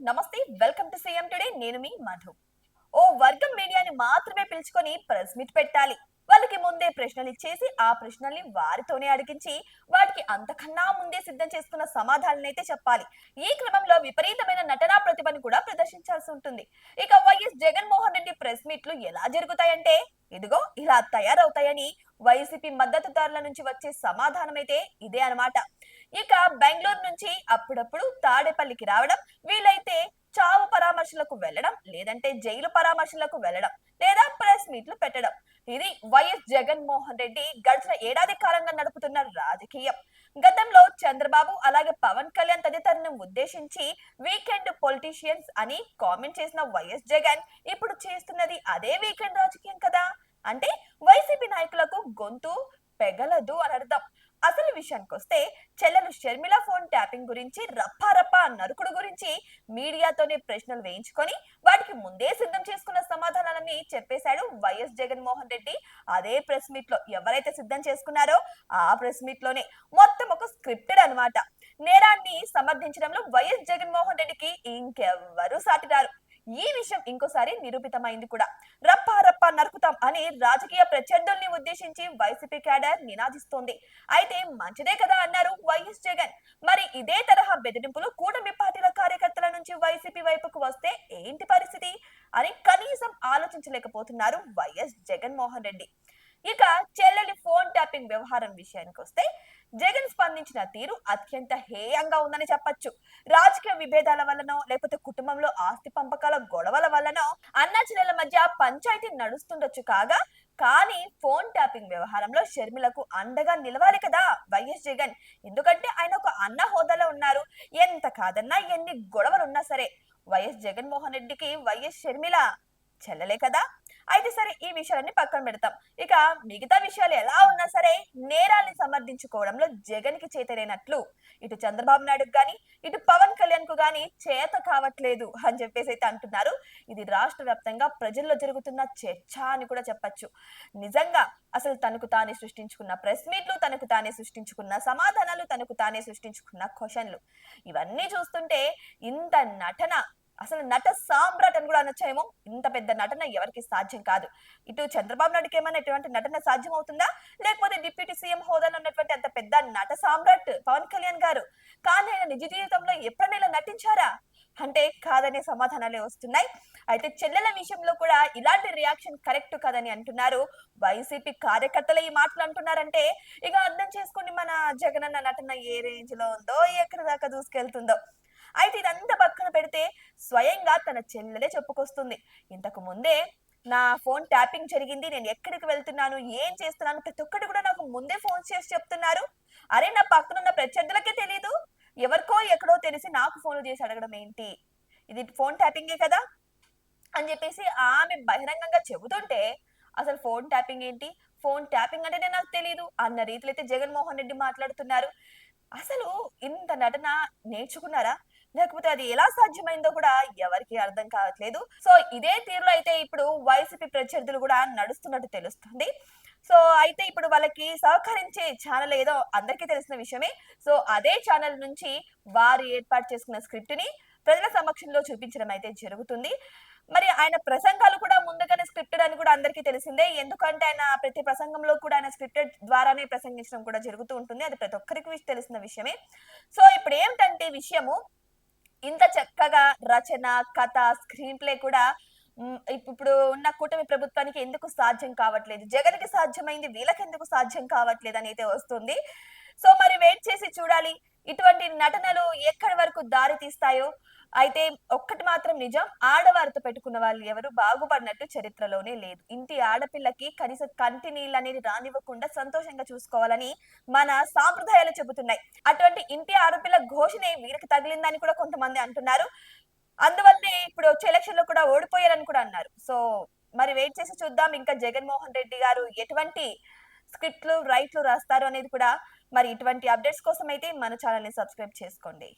నమస్తే, welcome to CM today. నేను మీ మధు. ఓ వర్గం మీడియాని మాత్రమే పిలుచుకొని ప్రెస్ మీట్ పెట్టాలి. వాళ్ళకి ముందే ప్రశ్నలు ఇచ్చేసి ఆ ప్రశ్నల్ని వారితోనే అడిగించి వాటికి అంతకన్నా ముందే సిద్ధం చేసుకున్న సమాధానాలనైతే చెప్పాలి. ఈ క్రమంలో విపరీతమైన నటనా ప్రతిభను కూడా ప్రదర్శించాల్సి ఉంటుంది. ఇక వైఎస్ జగన్మోహన్ రెడ్డి ప్రెస్ మీట్లు ఎలా జరుగుతాయంటే ఇదిగో ఇలా తయారవుతాయని వైసీపీ మద్దతుదారుల నుంచి వచ్చే సమాధానం అయితే ఇదే అన్నమాట. ఇక బెంగళూరు నుంచి అప్పుడప్పుడు తాడేపల్లికి రావడం, వీలైతే చావు పరామర్శలకు వెళ్ళడం, లేదంటే జైలు పరామర్శలకు వెళ్ళడం, లేదా ప్రెస్ మీట్లు పెట్టడం. ఇది వైఎస్ జగన్మోహన్ రెడ్డి గడిచిన ఏడాది కాలంగా నడుపుతున్న రాజకీయం. గతంలో చంద్రబాబు అలాగే పవన్ కళ్యాణ్ తదితరులను ఉద్దేశించి వీకెండ్ పొలిటీషియన్స్ అని కామెంట్ చేసిన వైఎస్ జగన్ ఇప్పుడు చేస్తున్నది అదే వీకెండ్ రాజకీయం కదా. అంటే వైసీపీ నాయకులకు గొంతు పెగలదు అని అర్థం. అసలు విషయానికి వస్తే చెల్లెలు షర్మిల ఫోన్ ట్యాపింగ్ గురించి రప్పారప్ప నరుకుడు గురించి మీడియాతోనే ప్రశ్నలు వేయించుకొని వాటికి ముందే సిద్ధం చేసుకున్న సమాధానాలని చెప్పేశాడు వైఎస్ జగన్మోహన్ రెడ్డి. అదే ప్రెస్ మీట్ లో ఎవరైతే సిద్ధం చేసుకున్నారో ఆ ప్రెస్ మీట్ లోనే మొత్తం ఒక స్క్రిప్టెడ్ అన్నమాట. నేరాన్ని సమర్థించడంలో వైఎస్ జగన్మోహన్ రెడ్డికి ఇంకెవ్వరూ సాటిరారు. ఈ విషయం ఇంకోసారి నిరూపితమైంది కూడా. రప్పా రప్పా నరుకుతాం అని రాజకీయ ప్రత్యర్థుల్ని ఉద్దేశించి వైసీపీ క్యాడర్ నినాదిస్తోంది. అయితే మంచిదే కదా అన్నారు వైఎస్ జగన్. మరి ఇదే తరహా బెదిరింపులు కూటమి పార్టీల కార్యకర్తల నుంచి వైసీపీ వైపుకు వస్తే ఏంటి పరిస్థితి అని కనీసం ఆలోచించలేకపోతున్నారు వైఎస్ జగన్మోహన్ రెడ్డి. ఇక చెల్లెలి ఫోన్ ట్యాపింగ్ వ్యవహారం విషయానికి వస్తే జగన్ స్పందించిన తీరు అత్యంత హేయంగా ఉందని చెప్పొచ్చు. రాజకీయ విభేదాల వల్లనో లేకపోతే కుటుంబంలో ఆస్తి పంపకాల గొడవల వల్లనో అన్న చెల్లెల మధ్య పంచాయతీ నడుస్తుండొచ్చు కాగా, కానీ ఫోన్ ట్యాపింగ్ వ్యవహారంలో షర్మిలకు అండగా నిలవాలి కదా వైఎస్ జగన్. ఎందుకంటే ఆయన ఒక అన్న హోదాలో ఉన్నారు. ఎంత కాదన్నా ఎన్ని గొడవలున్నా సరే వైఎస్ జగన్మోహన్ రెడ్డికి వైఎస్ షర్మిల చెల్లలే కదా. అయితే సరే, ఈ విషయాలన్నీ పక్కన పెడతాం. ఇక మిగతా విషయాలు ఎలా ఉన్నా సరే నేరాల్ని సమర్థించుకోవడంలో జగన్ కి చేతనైనట్లు ఇటు చంద్రబాబు నాయుడుకు గాని ఇటు పవన్ కళ్యాణ్ కు గాని చేత కావట్లేదు అని చెప్పేసి అయితే అంటున్నారు. ఇది రాష్ట్ర వ్యాప్తంగా ప్రజల్లో జరుగుతున్న చర్చ అని కూడా చెప్పొచ్చు. నిజంగా అసలు తనకు తానే సృష్టించుకున్న ప్రెస్ మీట్లు, తనకు తానే సృష్టించుకున్న సమాధానాలు, తనకు తానే సృష్టించుకున్న క్వశ్చన్లు ఇవన్నీ చూస్తుంటే ఇంత నటన, అసలు నట సామ్రాట్ అని కూడా అనొచ్చేమో. ఇంత పెద్ద నటన ఎవరికి సాధ్యం కాదు. ఇటు చంద్రబాబు నాయుడుకి ఏమైనా ఇటువంటి నటన సాధ్యం అవుతుందా, లేకపోతే డిప్యూటీ సీఎం హోదాలో ఉన్నటువంటి అంత పెద్ద నట సామ్రాట్ పవన్ కళ్యాణ్ గారు కానీ ఆయన నిజ జీవితంలో ఎప్పుడైనా ఇలా నటించారా అంటే కాదనే సమాధానాలే వస్తున్నాయి. అయితే చెల్లెల విషయంలో కూడా ఇలాంటి రియాక్షన్ కరెక్ట్ కాదని అంటున్నారు వైసీపీ కార్యకర్తలు. ఈ మాటలు అంటున్నారంటే ఇక అర్థం చేసుకోండి మన జగనన్న నటన ఏ రేంజ్ లో ఉందో, ఎక్కడి దాకా దూసుకెళ్తుందో. అయితే ఇదంతా పక్కన పెడితే స్వయంగా తన చెల్లెలే చెప్పుకొస్తుంది. ఇంతకు ముందే నా ఫోన్ ట్యాపింగ్ జరిగింది, నేను ఎక్కడికి వెళ్తున్నాను, ఏం చేస్తున్నాను, ప్రతి ఒక్కటి కూడా నాకు ముందే ఫోన్ చేసి చెప్తున్నారు. అరే నా పక్కన ఉన్న ప్రత్యర్థులకే తెలీదు, ఎవరికో ఎక్కడో తెలిసి నాకు ఫోన్ చేసి అడగడం ఏంటి, ఇది ఫోన్ ట్యాపింగే కదా అని చెప్పేసి ఆమె బహిరంగంగా చెబుతుంటే అసలు ఫోన్ ట్యాపింగ్ ఏంటి, ఫోన్ ట్యాపింగ్ అంటేనే నాకు తెలియదు అన్న రీతిలో అయితే జగన్మోహన్ రెడ్డి మాట్లాడుతున్నారు. అసలు ఇంత నటన నేర్చుకున్నారా, లేకపోతే అది ఎలా సాధ్యమైందో కూడా ఎవరికి అర్థం కావట్లేదు. సో ఇదే తీరులో అయితే ఇప్పుడు వైసీపీ ప్రత్యర్థులు కూడా నడుస్తున్నట్టు తెలుస్తుంది. సో అయితే ఇప్పుడు వాళ్ళకి సహకరించే ఛానల్ ఏదో అందరికీ తెలిసిన విషయమే. సో అదే ఛానల్ నుంచి వారు ఏర్పాటు చేసుకున్న స్క్రిప్ట్ ని ప్రజల సమక్షంలో చూపించడం అయితే జరుగుతుంది. మరి ఆయన ప్రసంగాలు కూడా ముందుగానే స్క్రిప్టెడ్ అని కూడా అందరికీ తెలిసిందే. ఎందుకంటే ఆయన ప్రతి ప్రసంగంలో కూడా ఆయన స్క్రిప్టెడ్ ద్వారానే ప్రసంగించడం కూడా జరుగుతూ ఉంటుంది. అది ప్రతి ఒక్కరికి తెలిసిన విషయమే. సో ఇప్పుడు ఏమిటంటే విషయము, ఇంత చక్కగా రచన, కథ, స్క్రీన్ ప్లే కూడా ఇప్పుడు ఉన్న కూటమి ప్రభుత్వానికి ఎందుకు సాధ్యం కావట్లేదు, జగన్ కి సాధ్యమైంది వీళ్ళకి ఎందుకు సాధ్యం కావట్లేదు అని అయితే వస్తుంది. సో మరి వెయిట్ చేసి చూడాలి ఇటువంటి నటనలు ఎక్కడి వరకు దారి తీస్తాయో. అయితే ఒక్కటి మాత్రం నిజం, ఆడవారితో పెట్టుకున్న వాళ్ళు ఎవరు బాగుపడినట్టు చరిత్రలోనే లేదు. ఇంటి ఆడపిల్లకి కనీసం కంటి నీళ్ళు అనేది రానివ్వకుండా సంతోషంగా చూసుకోవాలని మన సాంప్రదాయాలు చెబుతున్నాయి. అటువంటి ఇంటి ఆడపిల్ల ఘోషనే వీరికి తగిలిందని కూడా కొంతమంది అంటున్నారు. అందువల్లనే ఇప్పుడు వచ్చే ఎలక్షన్ లో కూడా ఓడిపోయారని కూడా అన్నారు. సో మరి వెయిట్ చేసి చూద్దాం ఇంకా జగన్మోహన్ రెడ్డి గారు ఎటువంటి స్క్రిప్ట్లు రైట్లు రాస్తారు అనేది కూడా. మరి ఇటువంటి అప్డేట్స్ కోసం అయితే మన ఛానల్ ని సబ్స్క్రైబ్ చేసుకోండి.